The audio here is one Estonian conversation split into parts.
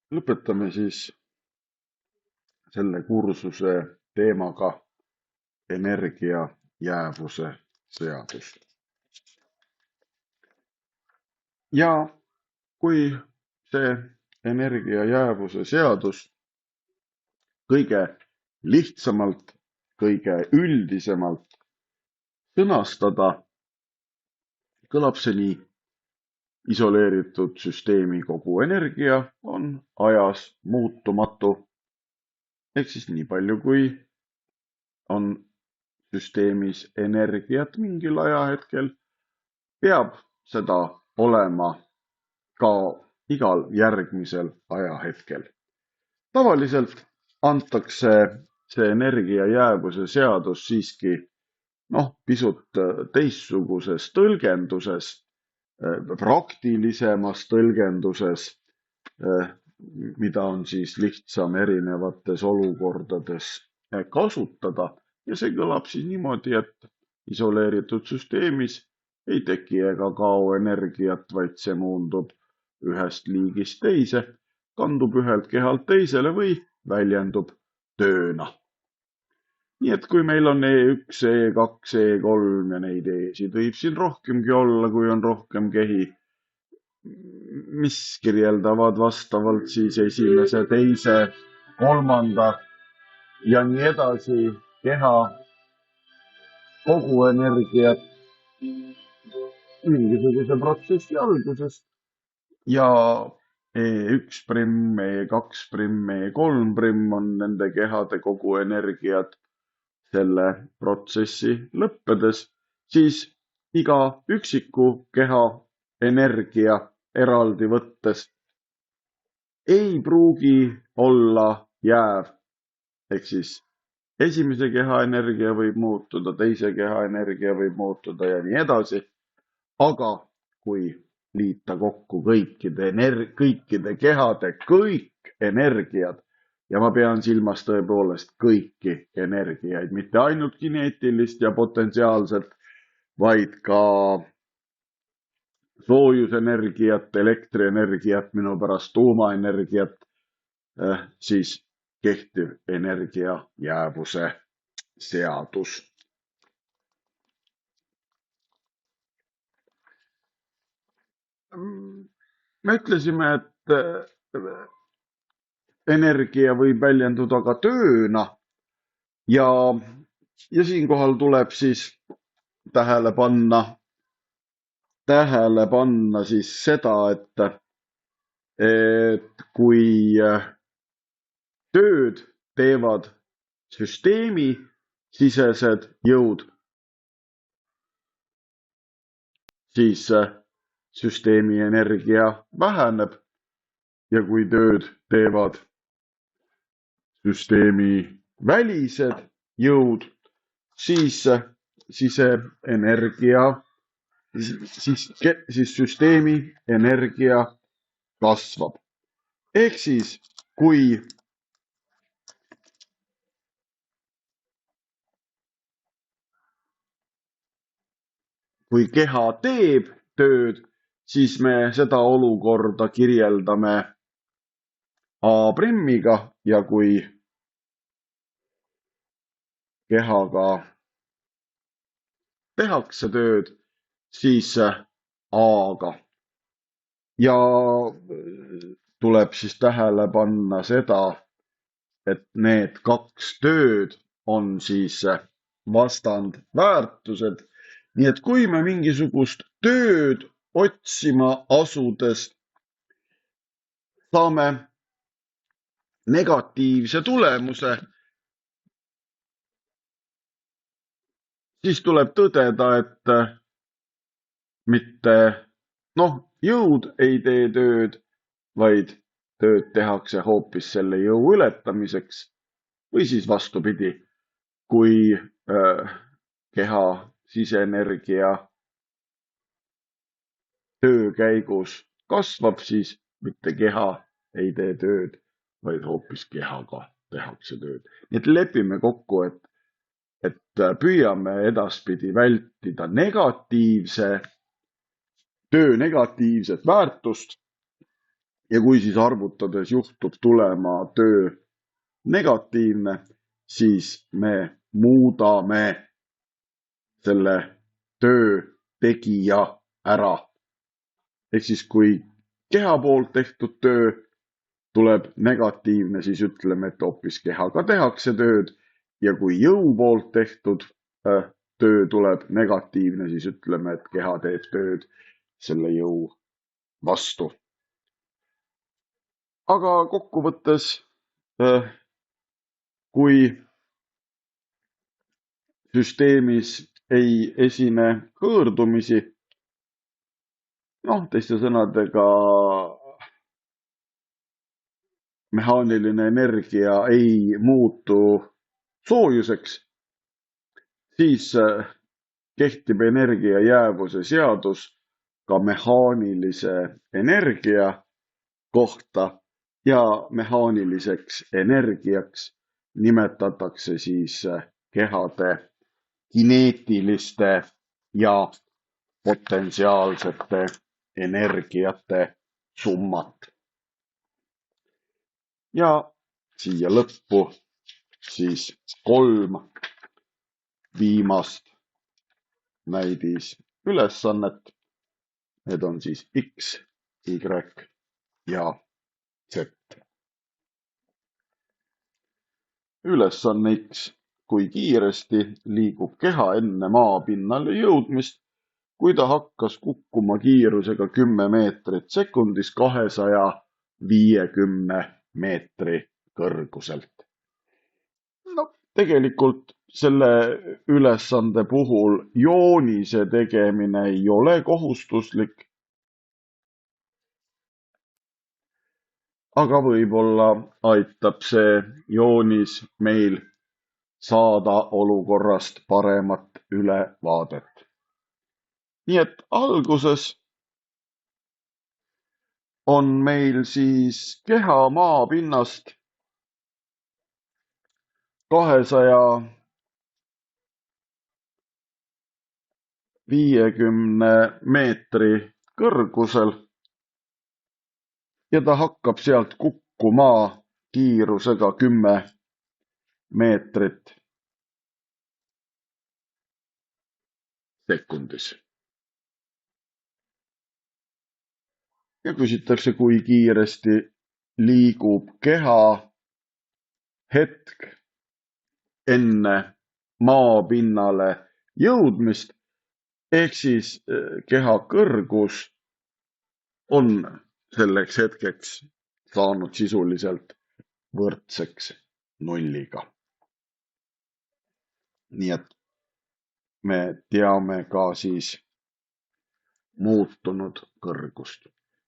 Lõpetame siis selle kursuse teemaga energia jäävuse seadus. Ja kui see energia jäävuse seadus kõige lihtsamalt, kõige üldisemalt sõnastada, kõlab see nii. Isoleeritud süsteemi kogu energia on ajas muutumatu. Ehk siis nii palju, kui on süsteemis energiat mingil ajahetkel, peab seda olema ka igal järgmisel ajahetkel. Tavaliselt antakse see energia jäävuse seadus siiski pisut teistsuguses tõlgenduses, praktilisemas tõlgenduses, mida on siis lihtsam erinevates olukordades kasutada. Ja see kõlab siis niimoodi, et isoleeritud süsteemis ei teki ega kao energiat, vaid see muundub ühest liigist teise, kandub ühelt kehalt teisele või väljendub tööna. Nii et kui meil on E1, E2, E3 ja neid E-sid võib siin rohkemgi olla, kui on rohkem kehi, mis kirjeldavad vastavalt siis esimese, teise, kolmanda ja nii edasi keha kogu energiat mingisuguse protsessi alguses. Ja E1', E2', E3' on nende kehade kogu energiat selle protsessi lõppedes, siis iga üksiku keha energia eraldi võttes ei pruugi olla jääv. Ehk siis esimese keha energia võib muutuda, teise keha energia võib muutuda ja nii edasi. Aga kui liita kokku kõikide kehade kõik energiad, ja ma pean silmas tõepoolest kõiki energiaid, mitte ainult kineetilist ja potentsiaalset, vaid ka soojusenergiat, elektrienergiat, minu pärast tuumaenergiat, siis kehtiv energia jäävuse seadus. Me ütlesime, et energia võib väljenduda ka tööna ja siinkohal tuleb siis tähele panna siis seda, et kui tööd teevad süsteemi sisesed jõud, siis süsteemi energia väheneb ja kui tööd teevad süsteemi välised jõud, siis siseenergia, siis süsteemi energia kasvab. Ehk siis, kui keha teeb tööd, siis me seda olukorda kirjeldame A'-ga ja kui kehaga tehakse tööd, siis A'-ga. Ja tuleb siis tähele panna seda, et need kaks tööd on siis vastandväärtused. Nii et kui me mingisugust tööd otsima asudes saame negatiivse tulemuse, siis tuleb tõdeda, et mitte jõud ei tee tööd, vaid tööd tehakse hoopis selle jõu ületamiseks. Või siis vastupidi, kui keha siseenergia töö käigus kasvab, siis mitte keha ei tee tööd, vaid hoopis kehaga tehakse tööd. Nii et lepime kokku, et püüame edaspidi vältida töö negatiivset väärtust Ja kui siis arvutades juhtub tulema töö negatiivne, siis me muudame selle töö tegija ära. Ehk siis kui keha poolt tehtud töö tuleb negatiivne, siis ütleme, et hoopis kehaga tehakse tööd. Ja kui jõu poolt tehtud töö tuleb negatiivne, siis ütleme, et keha teeb tööd selle jõu vastu. Aga kokkuvõttes, kui süsteemis ei esine hõõrdumisi, teiste sõnadega mehaaniline energia ei muutu soojuseks, siis kehtib energia jäävuse seadus ka mehaanilise energia kohta ja mehaaniliseks energiaks nimetatakse siis kehade kineetiliste ja potentsiaalsete energiate summat. Ja siia lõppu siis 3 viimast näidisülesannet. Need on siis X, Y ja Z. Ülesanne X. Kui kiiresti liigub keha enne maapinnale jõudmist, kui ta hakkas kukkuma kiirusega 10 meetrit sekundis 250 meetri kõrguselt. Tegelikult selle ülesande puhul joonise tegemine ei ole kohustuslik, aga võib-olla aitab see joonis meil saada olukorrast paremat ülevaadet. Nii et alguses on meil siis keha maapinnast 250 meetri kõrgusel ja ta hakkab sealt kukkuma kiirusega 10 meetrit sekundis. Ja küsitakse, kui kiiresti liigub keha hetk enne maapinnale jõudmist, ehk siis keha kõrgus on selleks hetkeks saanud sisuliselt võrdseks nulliga. Nii et me teame ka siis muutunud kõrgust.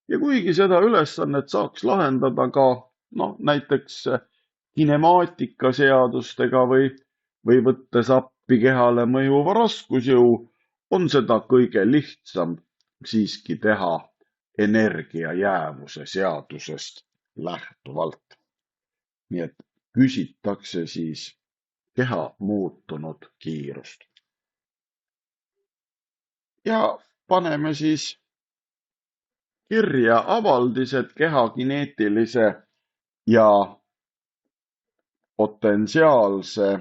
Ja kuigi seda ülesannet saaks lahendada ka näiteks kinemaatika seadustega või võttes appi kehale mõjuva raskusjõu, on seda kõige lihtsam siiski teha energia jäävuse seadusest lähtuvalt. Nii et küsitakse siis keha muutunud kiirust. Ja paneme siis kirja avaldised keha kineetilise ja potentsiaalse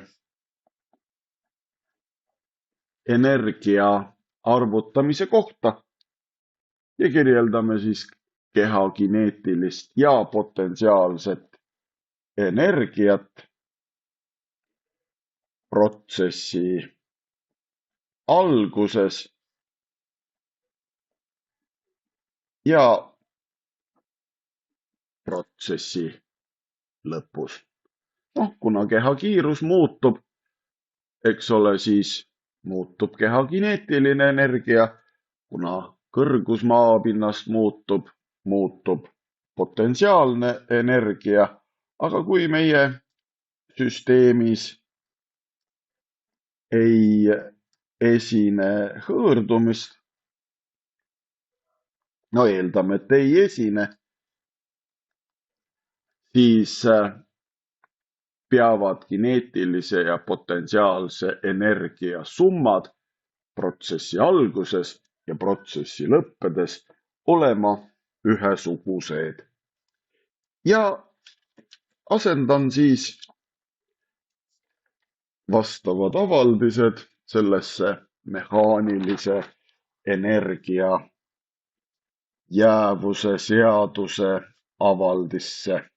energia arvutamise kohta ja kirjeldame siis keha kineetilist ja potentsiaalset energiat protsessi alguses ja protsessi lõpus. Kuna keha kiirus muutub, eks ole, siis muutub keha kineetiline energia, kuna kõrgus maapinnast muutub potentsiaalne energia, aga kui meie süsteemis ei esine hõõrdumist, eeldame, et ei esine, siis peavad kineetilise ja potentsiaalse energia summad protsessi alguses ja protsessi lõppedes olema ühesugused. ja asendan siis vastavad avaldised sellesse mehaanilise energia jäävuse seaduse avaldisse.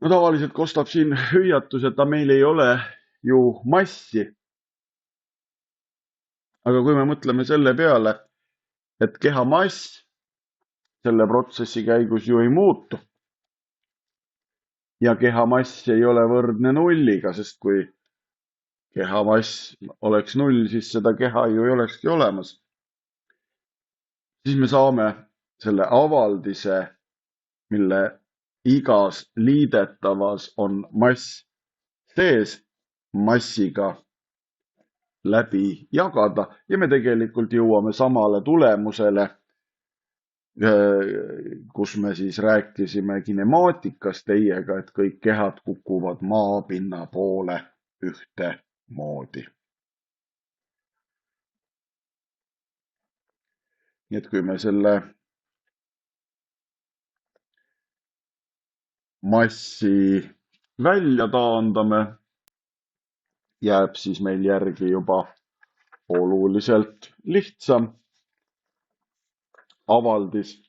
No tavaliselt kostab siin hüüatus, et meil ei ole ju massi. Aga kui me mõtleme selle peale, et keha mass selle protsessi käigus ju ei muutu ja keha mass ei ole võrdne nulliga, sest kui keha mass oleks null, siis seda keha ju ei olekski olemas. Siis me saame selle avaldise, mille igas liidetavas on mass sees, massiga läbi jagada ja me tegelikult jõuame samale tulemusele, kus me siis rääkisime kinemaatikast teiega, et kõik kehad kukuvad maapinna poole ühtemoodi. Nii et kui me selle massi välja taandame, jääb siis meil järgi juba oluliselt lihtsam avaldis.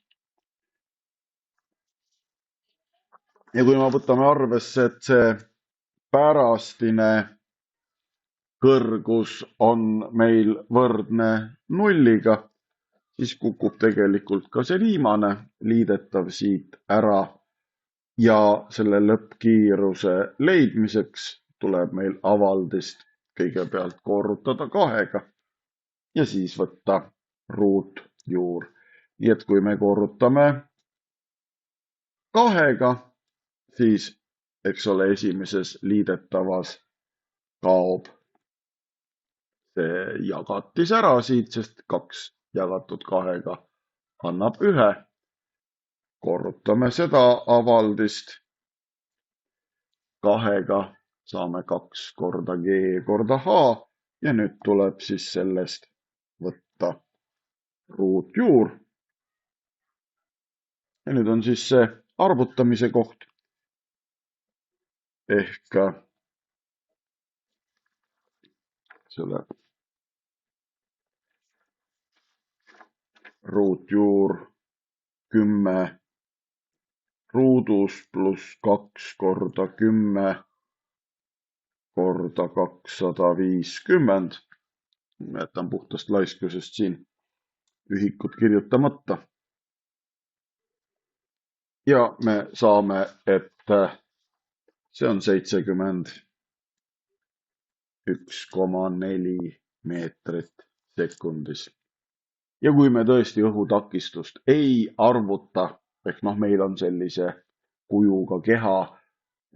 Ja kui me võtame arvesse, et see pärastine kõrgus on meil võrdne nulliga, siis kukub tegelikult ka see viimane liidetav siit ära ja selle lõppkiiruse leidmiseks tuleb meil avaldist kõigepealt korrutada 2-ga ja siis võtta ruutjuur. Nii et kui me korrutame 2-ga, siis, eks ole, esimeses liidetavas kaob see jagatis ära siit, sest 2 jagatud 2-ga annab 1. Korrutame seda avaldist 2-ga, saame 2 korda G korda H ja nüüd tuleb siis sellest võtta ruutjuur. Ja nüüd on siis see arvutamise koht ehk selle ruutjuur 10 ruudus pluss 2 korda 10 korda 250. Jätan puhtast laiskusest siin ühikud kirjutamata. Ja me saame, et see on 71,4 meetrit sekundis. Ja kui me tõesti õhutakistust ei arvuta, ehk meil on sellise kujuga keha,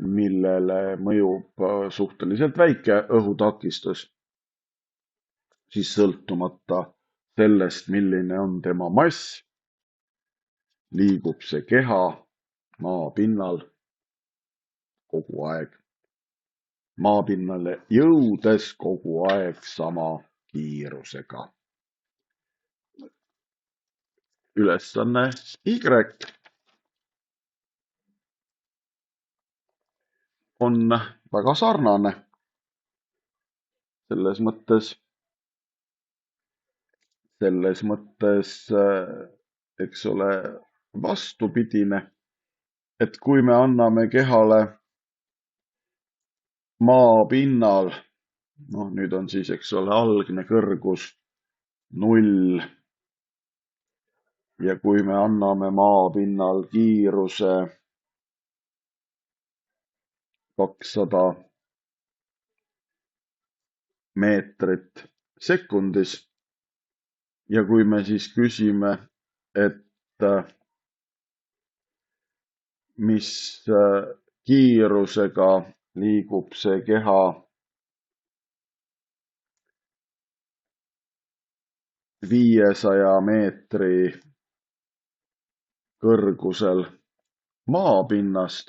millele mõjub suhteliselt väike õhutakistus, siis sõltumata sellest, milline on tema mass, liigub see keha maapinnal kogu aeg. Maapinnale jõudes kogu aeg sama kiirusega. Ülesanne Y on väga sarnane. Selles mõttes, eks ole, vastupidine, et kui me anname kehale maapinnal, nüüd on siis, eks ole, algne kõrgus 0 ja kui me anname maapinnal kiiruse 200 meetrit sekundis ja kui me siis küsime, et mis kiirusega liigub see keha viiesaja meetri kõrgusel maapinnast,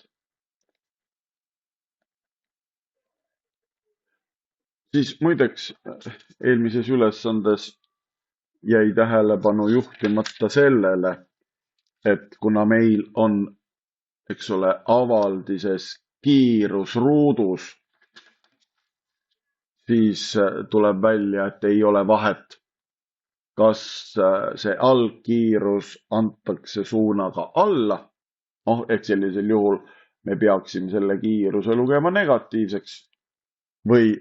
Siis muideks eelmises ülesandes jäi tähelepanu juhtimata sellele, et kuna meil on, eks ole, avaldises kiirus ruudus, siis tuleb välja, et ei ole vahet, kas see algkiirus antakse suunaga alla, ehk sellisel juhul me peaksime selle kiiruse lugema negatiivseks või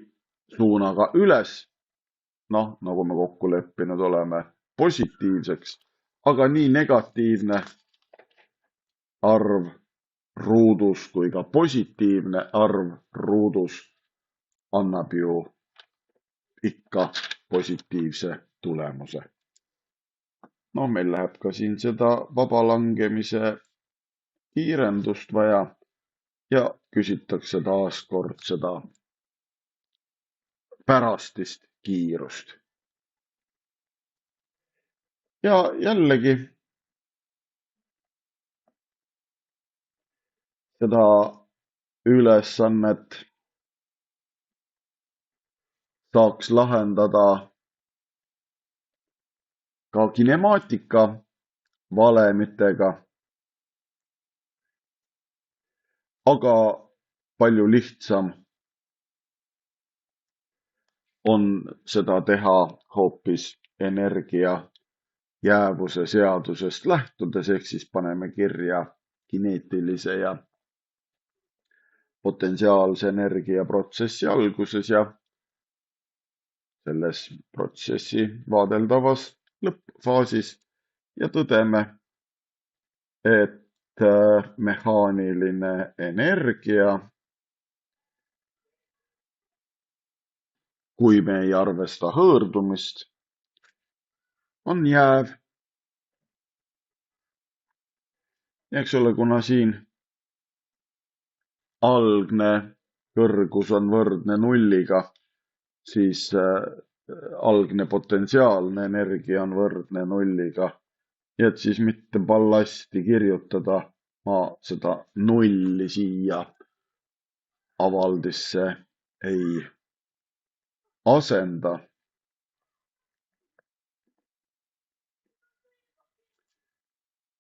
suunaga üles, nagu me kokku leppinud oleme, positiivseks, aga nii negatiivne arv ruudus kui ka positiivne arv ruudus annab ju ikka positiivse tulemuse. Meil läheb ka siin seda vabalangemise kiirendust vaja ja küsitakse taas kord seda pärastist kiirust. Ja jällegi seda ülesannet saaks lahendada ka kinemaatika valemitega, aga palju lihtsam on seda teha hoopis energia jäävuse seadusest lähtudes, ehk siis paneme kirja kineetilise ja potentsiaalse energia protsessi alguses ja selles protsessi vaadeldavas lõppfaasis ja tõdeme, et mehaaniline energia, kui me ei arvesta hõõrdumist, on jääv. Eks ole, kuna siin algne kõrgus on võrdne nulliga, siis algne potentsiaalne energia on võrdne nulliga. Ja et siis mitte ballasti kirjutada, ma seda nulli siia avaldisse ei asenda.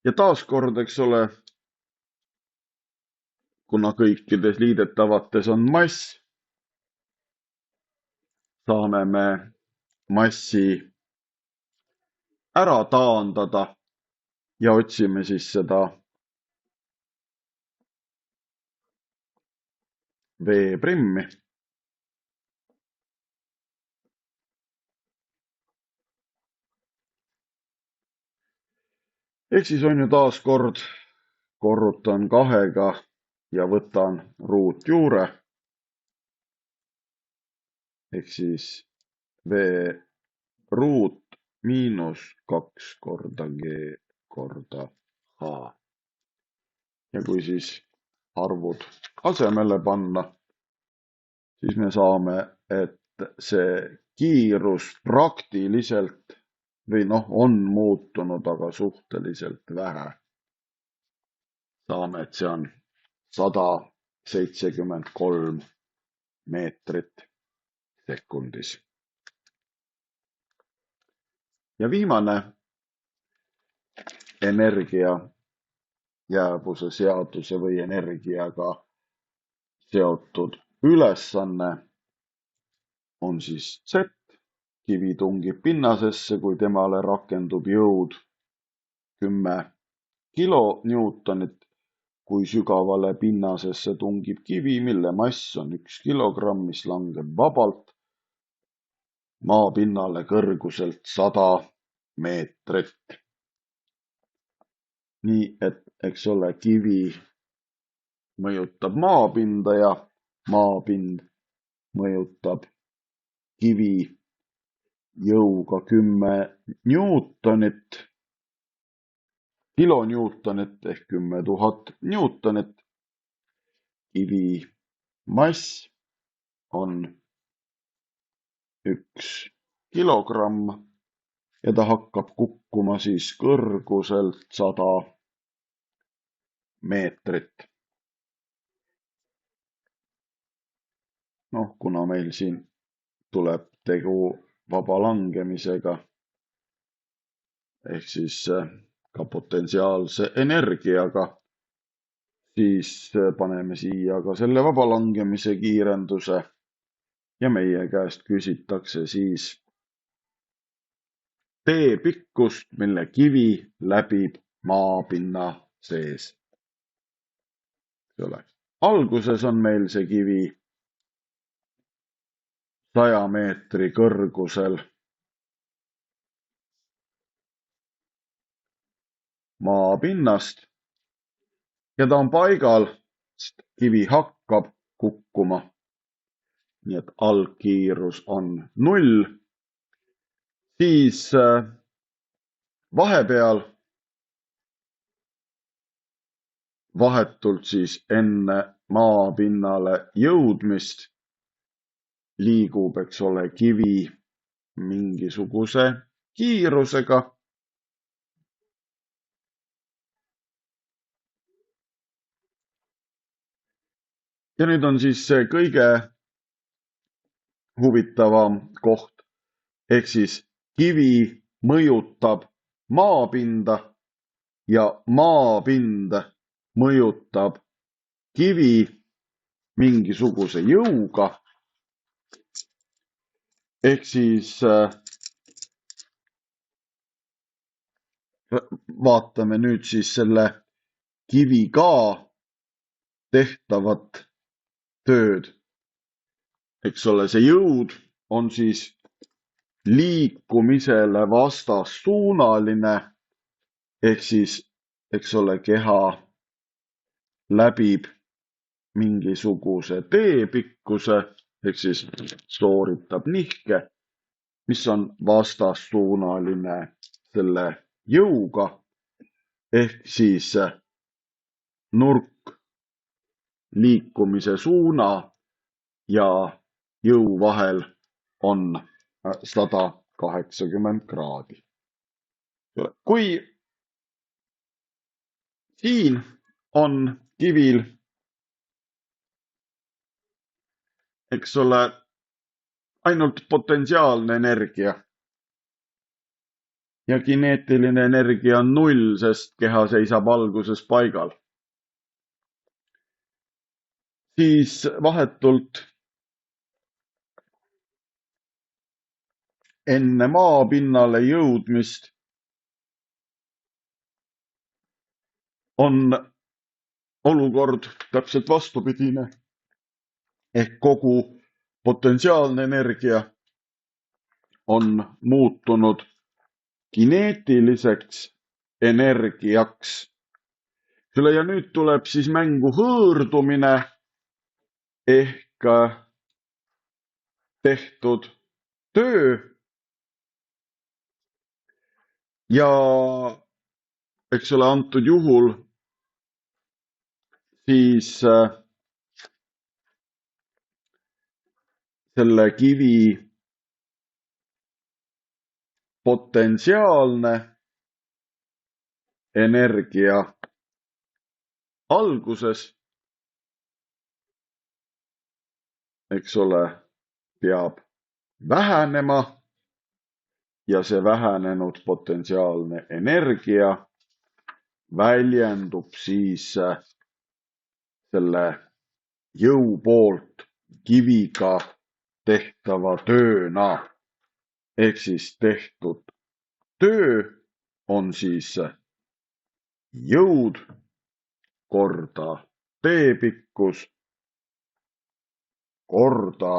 Ja taaskord, eks ole, kuna kõikides liidetavates on mass, saame me massi ära taandada ja otsime siis seda V'. Ehk siis on ju taaskord korrutan 2-ga ja võtan ruutjuure. Ehk siis V ruut miinus 2 korda G korda H. Ja kui siis arvud asemele panna, siis me saame, et see kiirus praktiliselt või on muutunud, aga suhteliselt vähe. Saame, et see on 173 meetrit sekundis. Ja viimane energia jäävuse seaduse või energiaga seotud ülesanne on siis Z. Kivi tungib pinnasesse, kui temale rakendub jõud 10 kilonewtonit. Kui sügavale pinnasesse tungib kivi, mille mass on 1 kilogramm, mis langeb vabalt maapinnale kõrguselt 100 meetrit. Nii et, eks ole, kivi mõjutab maapinda ja maapind mõjutab kivi jõuga 10 newtonit, kilonewtonit ehk 10 000 newtonit. Kivi mass on 1 kilogramm ja ta hakkab kukkuma siis kõrguselt 100 meetrit. Kuna meil siin tuleb tegu vaba langemisega ehk siis ka potentsiaalse energiaga, siis paneme siia ka selle vaba langemise kiirenduse ja meie käest küsitakse siis tee pikkust, mille kivi läbib maapinna sees. Alguses on meil see kivi 100 meetri kõrgusel maapinnast ja ta on paigal, sest kivi hakkab kukkuma. Nii et algkiirus on 0. Siis vahepeal, vahetult siis enne maapinnale jõudmist liigub, eks ole, kivi mingisuguse kiirusega. Ja nüüd on siis see kõige huvitavam koht, ehk siis kivi mõjutab maapinda ja maapind mõjutab kivi mingisuguse jõuga. Ehk siis vaatame nüüd siis selle kiviga tehtavat tööd. Eks ole, see jõud on siis liikumisele vastassuunaline, ehk siis, eks ole, keha läbib mingisuguse teepikkuse, ehk siis sooritab nihke, mis on vastassuunaline selle jõuga, ehk siis nurk liikumise suuna ja jõu vahel on 180 kraadi. Kui siin on kivil, eks ole, ainult potentsiaalne energia ja kineetiline energia on 0, sest keha seisab alguses paigal, siis vahetult enne maapinnale jõudmist on olukord täpselt vastupidine. Ehk kogu potentsiaalne energia on muutunud kineetiliseks energiaks. Ja nüüd tuleb siis mängu hõõrdumine ehk tehtud töö. Ja eks ole, antud juhul siis selle kivi potentsiaalne energia alguses, eks ole, peab vähenema ja see vähenenud potentsiaalne energia väljendub siis selle jõu poolt kiviga tehtava tööna. Ehk siis tehtud töö on siis jõud korda teepikkus korda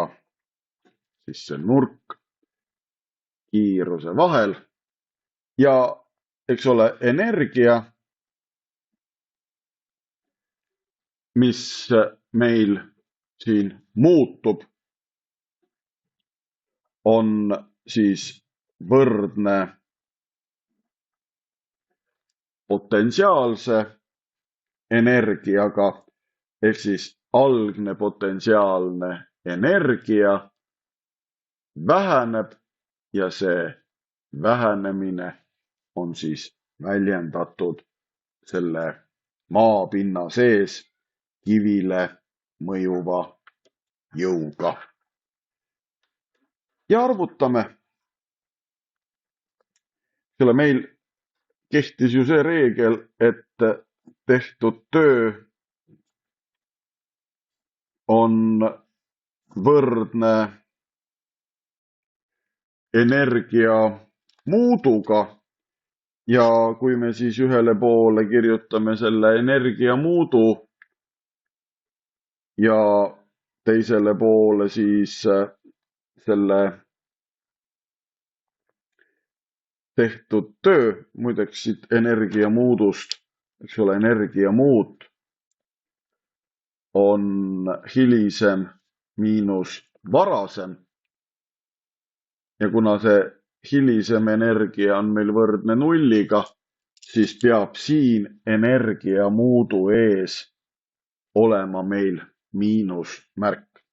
siis see nurk kiiruse vahel ja eks ole, energia, mis meil siin muutub, on siis võrdne potentsiaalse energiaga, ehk siis algne potentsiaalne energia väheneb ja see vähenemine on siis väljendatud selle maapinna sees kivile mõjuva jõuga. ja arvutame. Selle meil kehtis ju see reegel, et tehtud töö on võrdne energia muuduga ja kui me siis ühele poole kirjutame selle energia muudu ja teisele poole siis selle tehtud töö, muideks siit energiamuudust, eks ole, energiamuut on hilisem miinus varasem. Ja kuna see hilisem energia on meil võrdne nulliga, siis peab siin energiamuudu ees olema meil miinusmärk.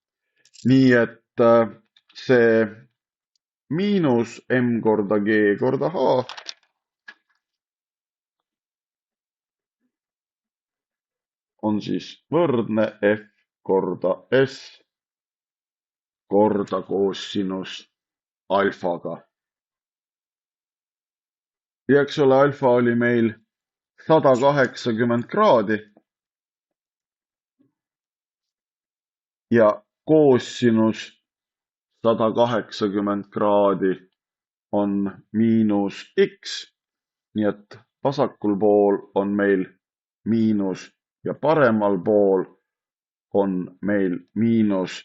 Nii et see miinus m korda g korda h on siis võrdne f korda s korda koossinus alfaga. Ja eks ole, alfa oli meil 180 kraadi ja koossinus 180 kraadi on miinus x, nii et vasakul pool on meil miinus ja paremal pool on meil miinus.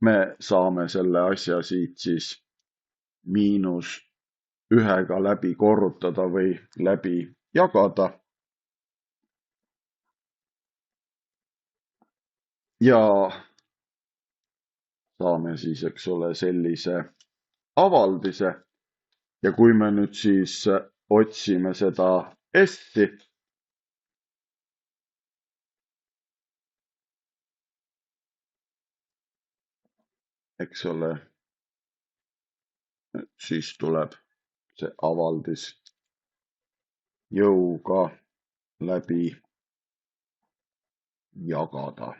Me saame selle asja siit siis miinus ühega läbi korrutada või läbi jagada. Ja saame siis, eks ole, sellise avaldise. Ja kui me nüüd siis otsime seda S-i, eks ole, siis tuleb see avaldis jõuga läbi jagada.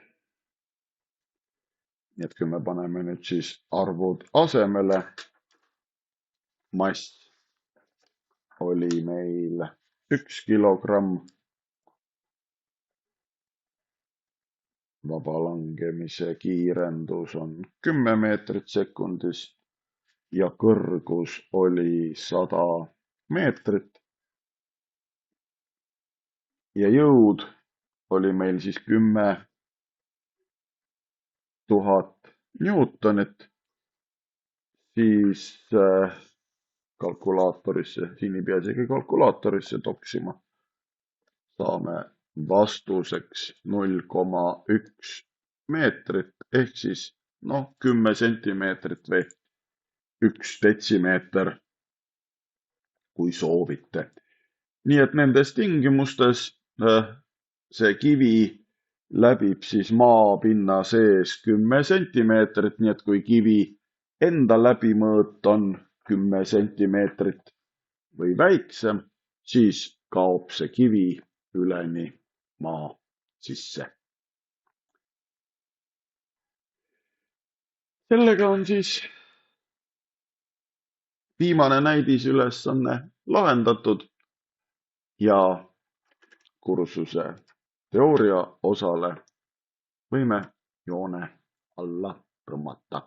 Nii et kui me paneme nüüd siis arvud asemele, mass oli meil 1 kilogramm, vaba langemise kiirendus on 10 meetrit sekundis ja kõrgus oli 100 meetrit. Ja jõud oli meil siis 10 000 newtonit, siis kalkulaatorisse, siin ei pea isegi kalkulaatorisse toksima. Saame vastuseks 0,1 meetrit ehk siis 10 sentimeetrit või 1 detsimeeter, kui soovite. Nii et nendes tingimustes see kivi läbib siis maapinna sees 10 sentimeetrit, nii et kui kivi enda läbimõõt on 10 sentimeetrit või väiksem, siis kaob see kivi üleni maa sisse. Sellega on siis viimane näidisülesanne lahendatud ja kursuse teooria osale võime joone alla tõmmata.